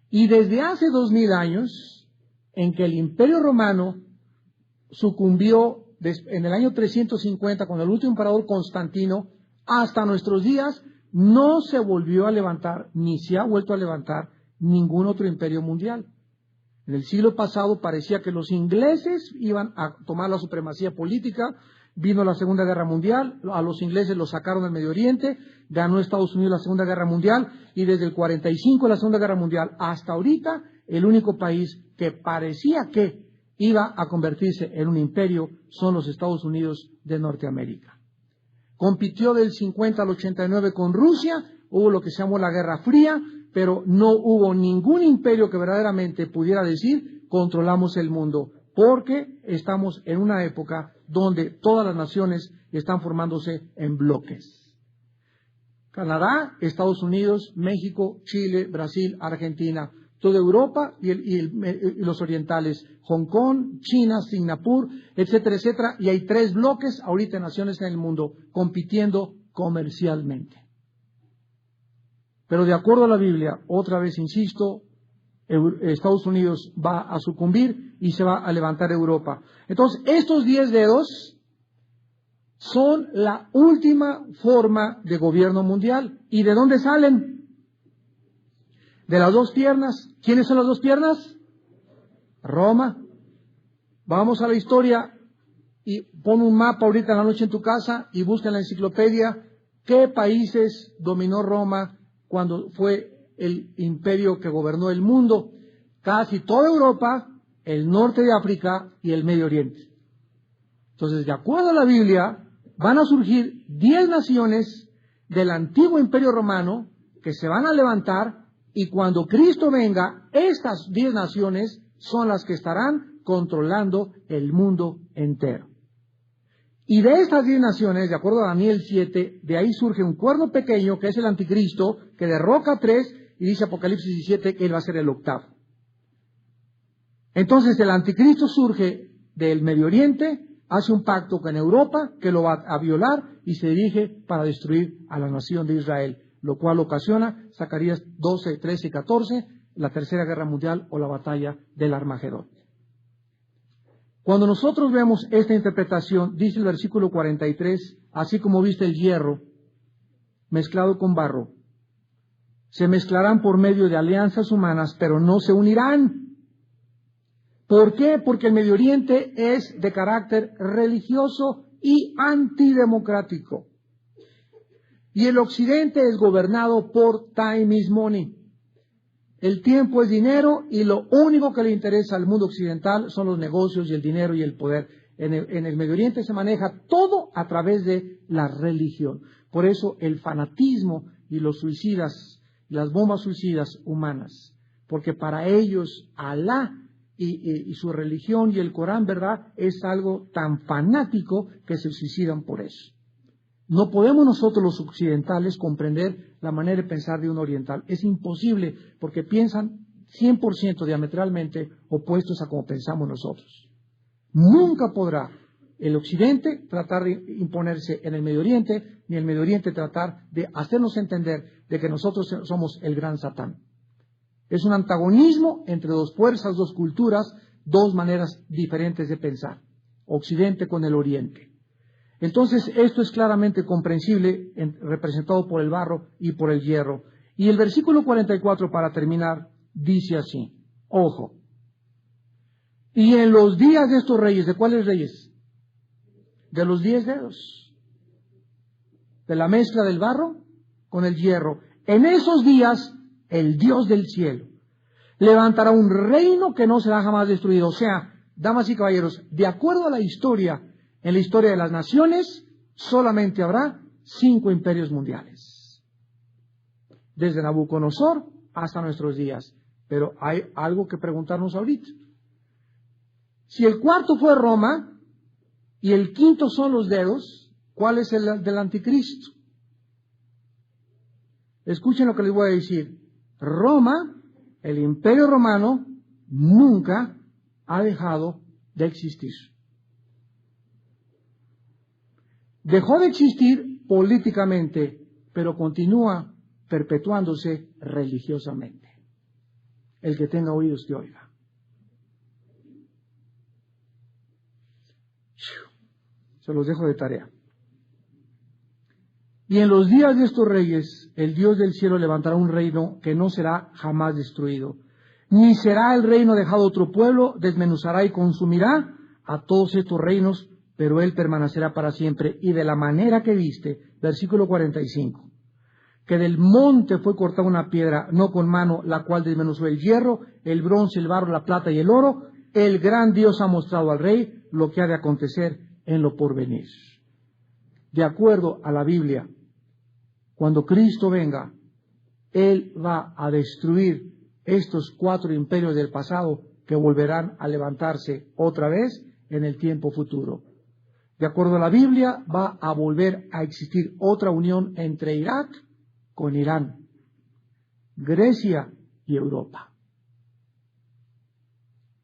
Y desde hace 2000 años, en que el Imperio Romano sucumbió en el año 350 con el último emperador Constantino, hasta nuestros días no se volvió a levantar, ni se ha vuelto a levantar ningún otro imperio mundial. En el siglo pasado parecía que los ingleses iban a tomar la supremacía política, vino la Segunda Guerra Mundial, a los ingleses los sacaron del Medio Oriente, ganó Estados Unidos la Segunda Guerra Mundial, y desde el 45 de la Segunda Guerra Mundial hasta ahorita, el único país que parecía que iba a convertirse en un imperio son los Estados Unidos de Norteamérica. Compitió del 50 al 89 con Rusia, hubo lo que se llamó la Guerra Fría, pero no hubo ningún imperio que verdaderamente pudiera decir controlamos el mundo, porque estamos en una época donde todas las naciones están formándose en bloques. Canadá, Estados Unidos, México, Chile, Brasil, Argentina, toda Europa y los orientales, Hong Kong, China, Singapur, etcétera, etcétera, y hay 3 bloques ahorita de naciones en el mundo compitiendo comercialmente. Pero de acuerdo a la Biblia, otra vez insisto, Estados Unidos va a sucumbir y se va a levantar Europa. Entonces, estos 10 dedos son la última forma de gobierno mundial. ¿Y de dónde salen? De las 2 piernas. ¿Quiénes son las 2 piernas? Roma. Vamos a la historia y pon un mapa ahorita en la noche en tu casa y busca en la enciclopedia qué países dominó Roma cuando fue el imperio que gobernó el mundo, casi toda Europa, el norte de África y el Medio Oriente. Entonces, de acuerdo a la Biblia, van a surgir 10 naciones del antiguo imperio romano que se van a levantar, y cuando Cristo venga, estas 10 naciones son las que estarán controlando el mundo entero. Y de estas 10 naciones, de acuerdo a Daniel 7, de ahí surge un cuerno pequeño que es el anticristo, que derroca 3, y dice Apocalipsis 17 que él va a ser el octavo. Entonces el anticristo surge del Medio Oriente, hace un pacto con Europa que lo va a violar y se dirige para destruir a la nación de Israel, lo cual ocasiona Zacarías 12, 13 y 14, la Tercera Guerra Mundial o la batalla del Armagedón. Cuando nosotros vemos esta interpretación, dice el versículo 43, así como viste el hierro mezclado con barro, se mezclarán por medio de alianzas humanas, pero no se unirán. ¿Por qué? Porque el Medio Oriente es de carácter religioso y antidemocrático. Y el Occidente es gobernado por time is money. El tiempo es dinero y lo único que le interesa al mundo occidental son los negocios y el dinero y el poder. En el Medio Oriente se maneja todo a través de la religión. Por eso el fanatismo y los suicidas, las bombas suicidas humanas. Porque para ellos Alá y su religión y el Corán, ¿verdad?, es algo tan fanático que se suicidan por eso. No podemos nosotros los occidentales comprender la manera de pensar de un oriental. Es imposible porque piensan 100% diametralmente opuestos a como pensamos nosotros. Nunca podrá el occidente tratar de imponerse en el Medio Oriente, ni el Medio Oriente tratar de hacernos entender de que nosotros somos el gran Satán. Es un antagonismo entre dos fuerzas, dos culturas, dos maneras diferentes de pensar. Occidente con el Oriente. Entonces, esto es claramente comprensible, representado por el barro y por el hierro. Y el versículo 44, para terminar, dice así, ojo, y en los días de estos reyes, ¿de cuáles reyes? De los 10 dedos, de la mezcla del barro con el hierro. En esos días, el Dios del cielo levantará un reino que no será jamás destruido. O sea, damas y caballeros, de acuerdo a la historia, en la historia de las naciones, solamente habrá 5 imperios mundiales. Desde Nabucodonosor hasta nuestros días. Pero hay algo que preguntarnos ahorita. Si el cuarto fue Roma y el quinto son los dedos, ¿cuál es el del anticristo? Escuchen lo que les voy a decir. Roma, el imperio romano, nunca ha dejado de existir. Dejó de existir políticamente, pero continúa perpetuándose religiosamente. El que tenga oídos que oiga. Se los dejo de tarea. Y en los días de estos reyes, el Dios del cielo levantará un reino que no será jamás destruido. Ni será el reino dejado a otro pueblo, desmenuzará y consumirá a todos estos reinos, pero él permanecerá para siempre. Y de la manera que viste, versículo 45, que del monte fue cortada una piedra, no con mano, la cual desmenuzó el hierro, el bronce, el barro, la plata y el oro, el gran Dios ha mostrado al rey lo que ha de acontecer en lo porvenir. De acuerdo a la Biblia, cuando Cristo venga, Él va a destruir estos 4 imperios del pasado que volverán a levantarse otra vez en el tiempo futuro. De acuerdo a la Biblia, va a volver a existir otra unión entre Irak con Irán, Grecia y Europa.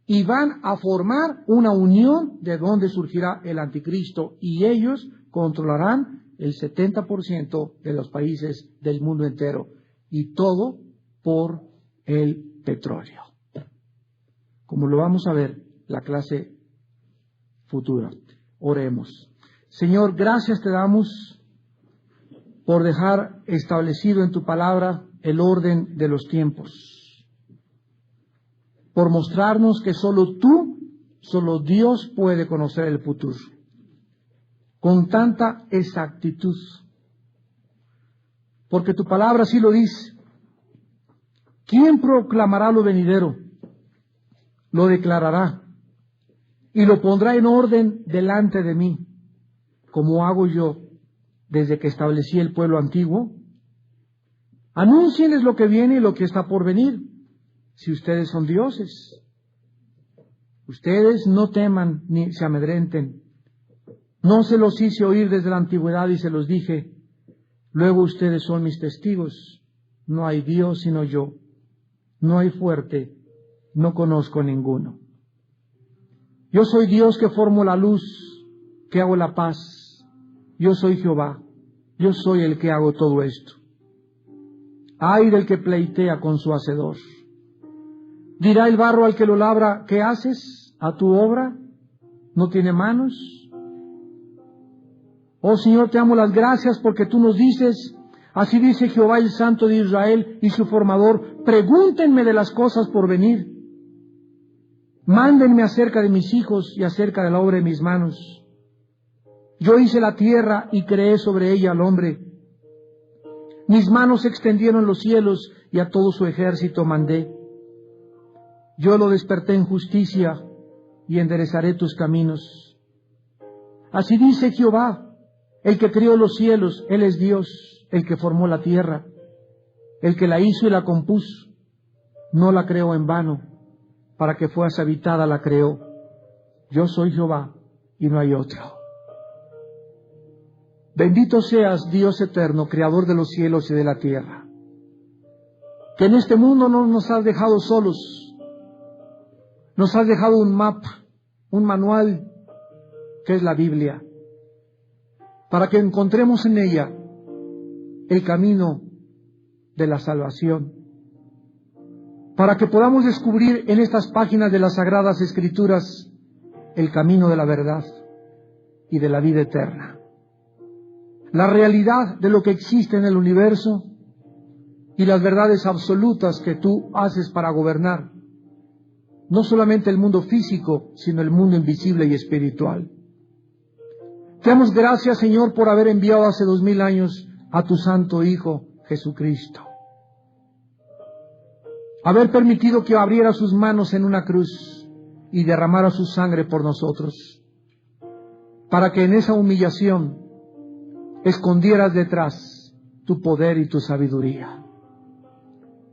Y van a formar una unión de donde surgirá el anticristo y ellos controlarán el 70% de los países del mundo entero y todo por el petróleo. Como lo vamos a ver la clase futura. Oremos. Señor, gracias te damos por dejar establecido en tu palabra el orden de los tiempos, por mostrarnos que solo Dios puede conocer el futuro con tanta exactitud, porque tu palabra sí lo dice, ¿Quién proclamará lo venidero? Lo declarará y lo pondrá en orden delante de mí, como hago yo desde que establecí el pueblo antiguo. Anúncienles lo que viene y lo que está por venir, si ustedes son dioses. Ustedes no teman ni se amedrenten. No se los hice oír desde la antigüedad y se los dije. Luego ustedes son mis testigos. No hay Dios sino yo. No hay fuerte. No conozco ninguno. Yo soy Dios que formo la luz, que hago la paz. Yo soy Jehová. Yo soy el que hago todo esto. Ay del que pleitea con su hacedor. Dirá el barro al que lo labra, ¿qué haces a tu obra? ¿No tiene manos? Oh Señor, te amo las gracias porque tú nos dices, así dice Jehová el Santo de Israel y su formador, pregúntenme de las cosas por venir. Mándenme acerca de mis hijos y acerca de la obra de mis manos. Yo hice la tierra y creé sobre ella al hombre. Mis manos extendieron los cielos y a todo su ejército mandé. Yo lo desperté en justicia y enderezaré tus caminos. Así dice Jehová, el que crió los cielos, Él es Dios, el que formó la tierra, el que la hizo y la compuso. No la creó en vano, para que fuese habitada la creó. Yo soy Jehová y no hay otro. Bendito seas, Dios eterno, creador de los cielos y de la tierra, que en este mundo no nos has dejado solos, nos has dejado un mapa, un manual, que es la Biblia, para que encontremos en ella el camino de la salvación, para que podamos descubrir en estas páginas de las Sagradas Escrituras el camino de la verdad y de la vida eterna. La realidad de lo que existe en el universo y las verdades absolutas que tú haces para gobernar, no solamente el mundo físico, sino el mundo invisible y espiritual. Te damos gracias, Señor, por haber enviado hace 2000 años a tu Santo Hijo, Jesucristo. Haber permitido que abriera sus manos en una cruz y derramara su sangre por nosotros, para que en esa humillación escondieras detrás tu poder y tu sabiduría.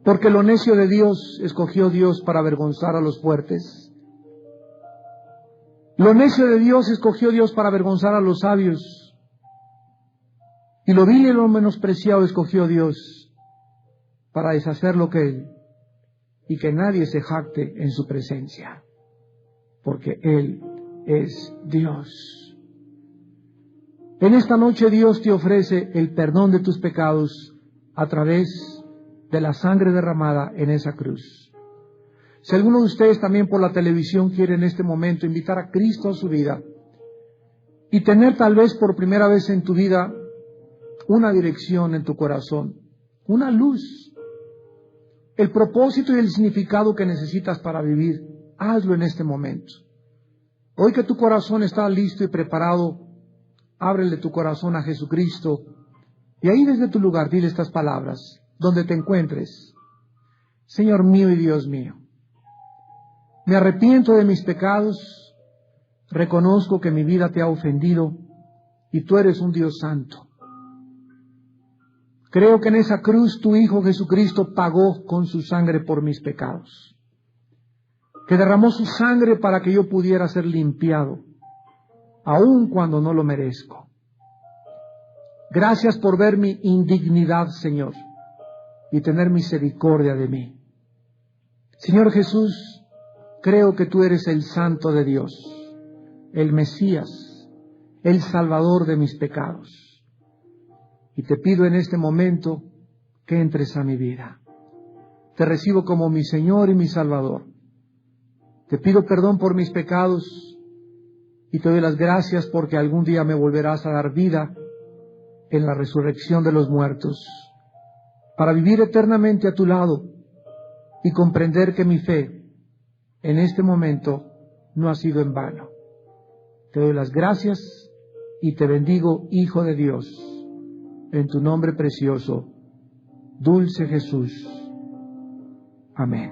Porque lo necio de Dios escogió Dios para avergonzar a los fuertes. Lo necio de Dios escogió Dios para avergonzar a los sabios. Y lo vil y lo menospreciado escogió Dios para deshacer lo que Él, y que nadie se jacte en su presencia, porque Él es Dios. En esta noche Dios te ofrece el perdón de tus pecados a través de la sangre derramada en esa cruz. Si alguno de ustedes también por la televisión quiere en este momento invitar a Cristo a su vida y tener tal vez por primera vez en tu vida una dirección en tu corazón, una luz, el propósito y el significado que necesitas para vivir, hazlo en este momento. Hoy que tu corazón está listo y preparado, ábrele tu corazón a Jesucristo y ahí desde tu lugar dile estas palabras, donde te encuentres. Señor mío y Dios mío, me arrepiento de mis pecados, reconozco que mi vida te ha ofendido y tú eres un Dios santo. Creo que en esa cruz tu Hijo Jesucristo pagó con su sangre por mis pecados, que derramó su sangre para que yo pudiera ser limpiado, aun cuando no lo merezco. Gracias por ver mi indignidad, Señor, y tener misericordia de mí. Señor Jesús, creo que tú eres el Santo de Dios, el Mesías, el Salvador de mis pecados. Y te pido en este momento que entres a mi vida. Te recibo como mi Señor y mi Salvador. Te pido perdón por mis pecados y te doy las gracias porque algún día me volverás a dar vida en la resurrección de los muertos, para vivir eternamente a tu lado y comprender que mi fe en este momento no ha sido en vano. Te doy las gracias y te bendigo, Hijo de Dios, en tu nombre precioso, dulce Jesús. Amén.